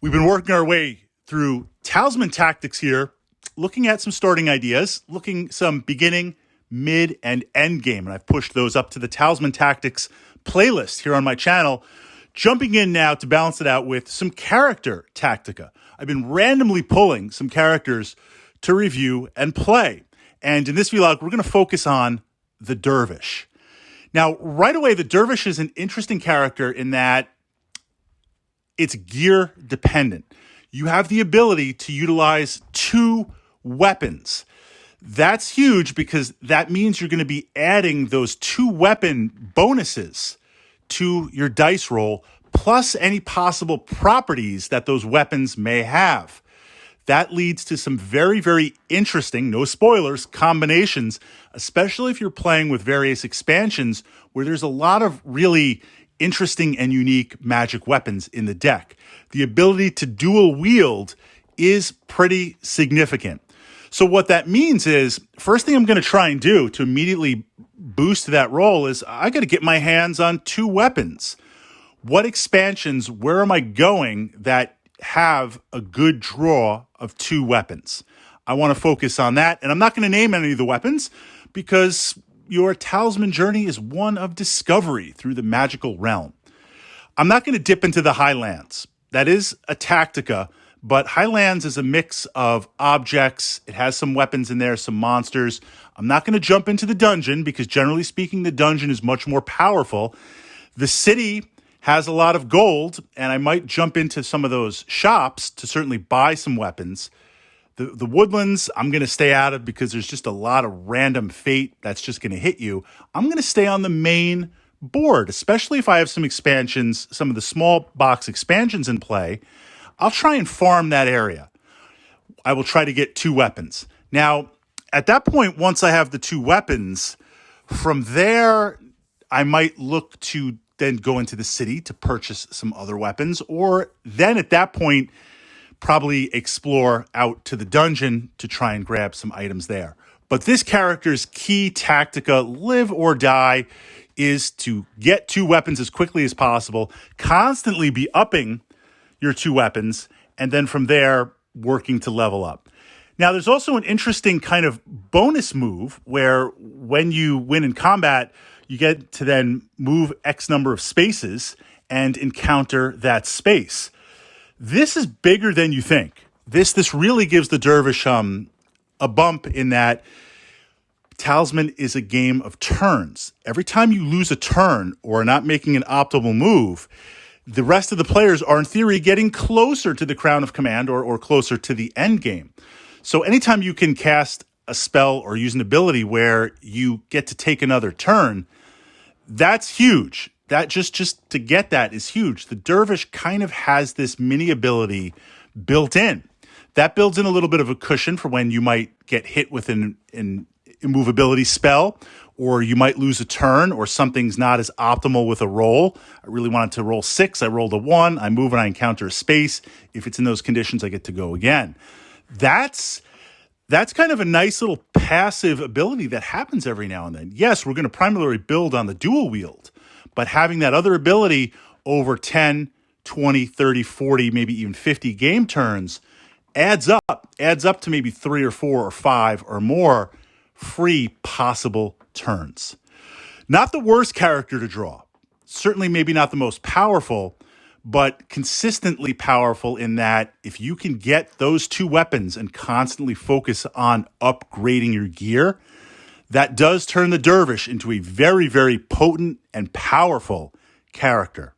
We've been working our way through Talisman tactics here, looking at some starting ideas, looking some beginning, mid, and end game. And I've pushed those up to the Talisman tactics playlist here on my channel. Jumping in now to balance it out with some character tactica. I've been randomly pulling some characters to review and play. And in this vlog, we're going to focus on the Dervish. Now, right away, the Dervish is an interesting character in that it's gear dependent. You have the ability to utilize 2 weapons. That's huge because that means you're going to be adding those 2 weapon bonuses to your dice roll, plus any possible properties that those weapons may have. That leads to some very, very interesting, no spoilers, combinations, especially if you're playing with various expansions where there's a lot of really interesting and unique magic weapons in the deck. The ability to dual wield is pretty significant. So what that means is, first thing I'm going to try and do to immediately boost that roll is I got to get my hands on 2 weapons. What expansions, where am I going that have a good draw of 2 weapons? I want to focus on that, and I'm not going to name any of the weapons because your Talisman journey is one of discovery through the magical realm. I'm not going to dip into the Highlands. That is a tactica, but Highlands is a mix of objects. It has some weapons in there, some monsters. I'm not going to jump into the dungeon because generally speaking, the dungeon is much more powerful. The city has a lot of gold, and I might jump into some of those shops to certainly buy some weapons. The woodlands, I'm going to stay out of because there's just a lot of random fate that's just going to hit you. I'm going to stay on the main board, especially if I have some expansions, some of the small box expansions in play. I'll try and farm that area. I will try to get 2 weapons. Now, at that point, once I have the 2 weapons, from there, I might look to then go into the city to purchase some other weapons, or then at that point, probably explore out to the dungeon to try and grab some items there. But this character's key tactica, live or die, is to get 2 weapons as quickly as possible, constantly be upping your 2 weapons, and then from there, working to level up. Now, there's also an interesting kind of bonus move where when you win in combat, you get to then move X number of spaces and encounter that space. This is bigger than you think. This really gives the Dervish a bump in that Talisman is a game of turns. Every time you lose a turn or are not making an optimal move, the rest of the players are in theory getting closer to the Crown of Command or closer to the end game. So anytime you can cast a spell or use an ability where you get to take another turn, that's huge. That just to get that is huge. The Dervish kind of has this mini ability built in. That builds in a little bit of a cushion for when you might get hit with an immovability spell, or you might lose a turn, or something's not as optimal with a roll. I really wanted to roll 6. I rolled a 1. I move and I encounter a space. If it's in those conditions, I get to go again. That's kind of a nice little passive ability that happens every now and then. Yes, we're going to primarily build on the dual wield, but having that other ability over 10, 20, 30, 40, maybe even 50 game turns adds up to maybe 3 or 4 or 5 or more free possible turns. Not the worst character to draw. Certainly maybe not the most powerful, but consistently powerful in that if you can get those 2 weapons and constantly focus on upgrading your gear, that does turn the Dervish into a very, very potent and powerful character.